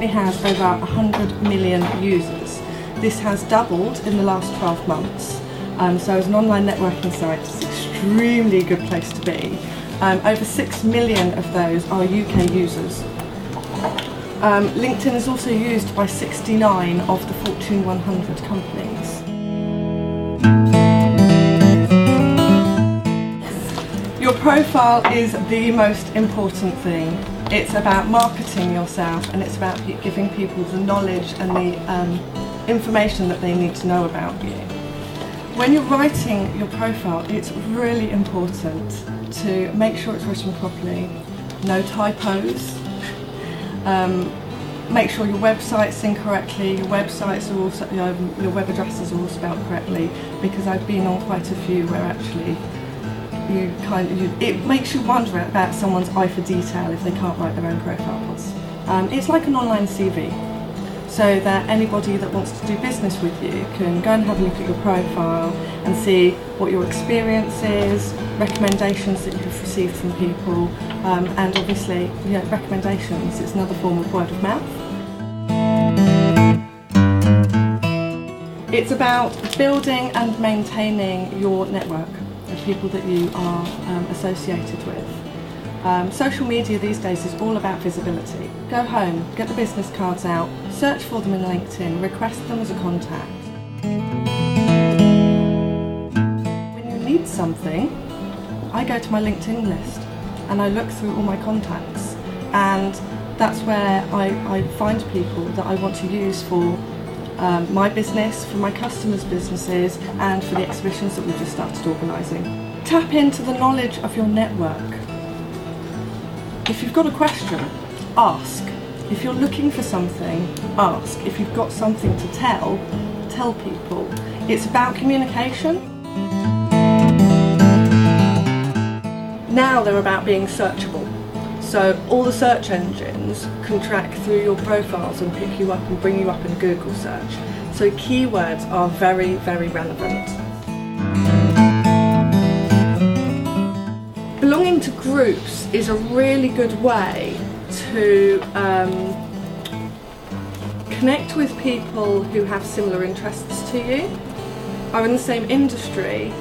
currently has over 100 million users. This has doubled in the last 12 months. So as an online networking site, it's an extremely good place to be. Over 6 million of those are UK users. LinkedIn is also used by 69 of the Fortune 100 companies. Your profile is the most important thing. It's about marketing yourself, and it's about giving people the knowledge and the information that they need to know about you. When you're writing your profile, it's really important to make sure it's written properly, no typos. Make sure your website's synced correctly, your websites are also, your web addresses are all spelled correctly, because I've been on quite a few where actually it makes you wonder about someone's eye for detail if they can't write their own profiles. It's like an online CV, so that anybody that wants to do business with you can go and have a look at your profile and see what your experience is, recommendations that you've received from people, and obviously, recommendations, it's another form of word of mouth. It's about building and maintaining your network of people that you are associated with. Social media these days is all about visibility. Go home, get the business cards out, search for them in LinkedIn, request them as a contact. When you need something, I go to my LinkedIn list and I look through all my contacts, and that's where I find people that I want to use for my business, for my customers' businesses, and for the exhibitions that we've just started organising. Tap into the knowledge of your network. If you've got a question, ask. If you're looking for something, ask. If you've got something to tell people. It's about communication. Now they're about being searchable. So all the search engines can track through your profiles and pick you up and bring you up in a Google search. So keywords are very, very relevant. Belonging to groups is a really good way to connect with people who have similar interests to you, are in the same industry,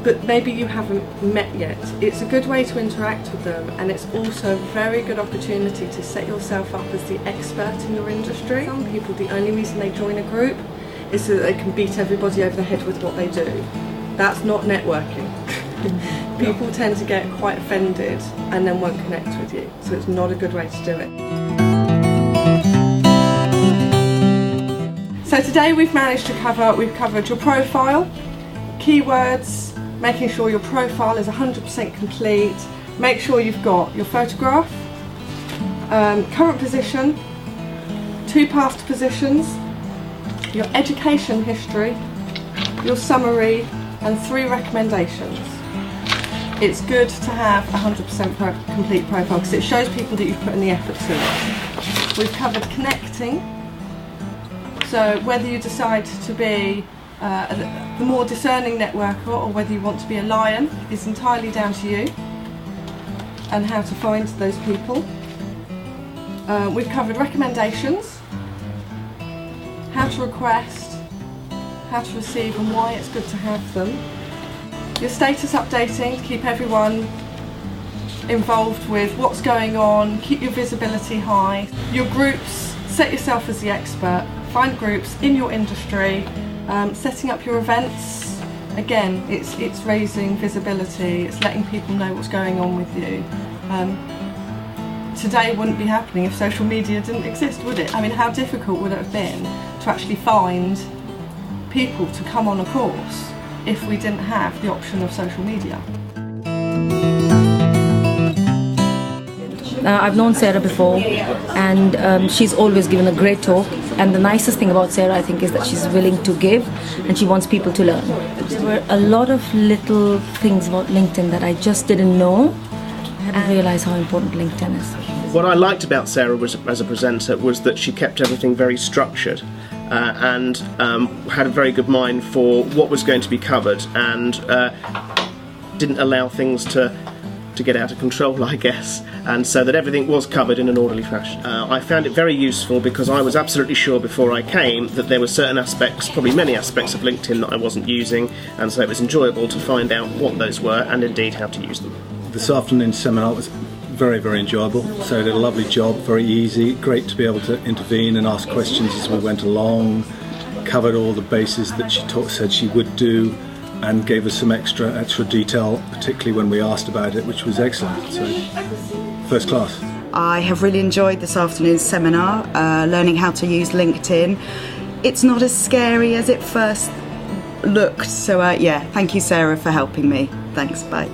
but maybe you haven't met yet. It's a good way to interact with them, and it's also a very good opportunity to set yourself up as the expert in your industry. Some people, the only reason they join a group is so that they can beat everybody over the head with what they do. That's not networking. People tend to get quite offended and then won't connect with you, so it's not a good way to do it. So today we've covered your profile, keywords, making sure your profile is 100% complete, make sure you've got your photograph, current position, 2 past positions, your education history, your summary, and 3 recommendations. It's good to have a 100% complete profile because it shows people that you've put in the effort to it. We've covered connecting, so whether you decide to be the more discerning networker or whether you want to be a lion is entirely down to you, and how to find those people. We've covered recommendations, how to request, how to receive and why it's good to have them. Your status updating to keep everyone involved with what's going on, keep your visibility high. Your groups, set yourself as the expert, find groups in your industry. Setting up your events, again, it's raising visibility, it's letting people know what's going on with you. Today wouldn't be happening if social media didn't exist, would it? I mean, how difficult would it have been to actually find people to come on a course if we didn't have the option of social media? I've known Sarah before, and she's always given a great talk, and the nicest thing about Sarah, I think, is that she's willing to give and she wants people to learn. There were a lot of little things about LinkedIn that I just didn't know. I hadn't realised how important LinkedIn is. What I liked about Sarah as a presenter was that she kept everything very structured and had a very good mind for what was going to be covered, and didn't allow things to to get out of control, I guess, and so that everything was covered in an orderly fashion. I found it very useful because I was absolutely sure before I came that there were certain aspects, probably many aspects of LinkedIn that I wasn't using, and so it was enjoyable to find out what those were and indeed how to use them. This afternoon's seminar was very, very enjoyable. Sarah did a lovely job, very easy, great to be able to intervene and ask questions as we went along, covered all the bases that she said she would do, and gave us some extra detail, particularly when we asked about it, which was excellent. So, first class. I have really enjoyed this afternoon's seminar, learning how to use LinkedIn. It's not as scary as it first looked, so yeah, thank you Sarah for helping me. Thanks, bye.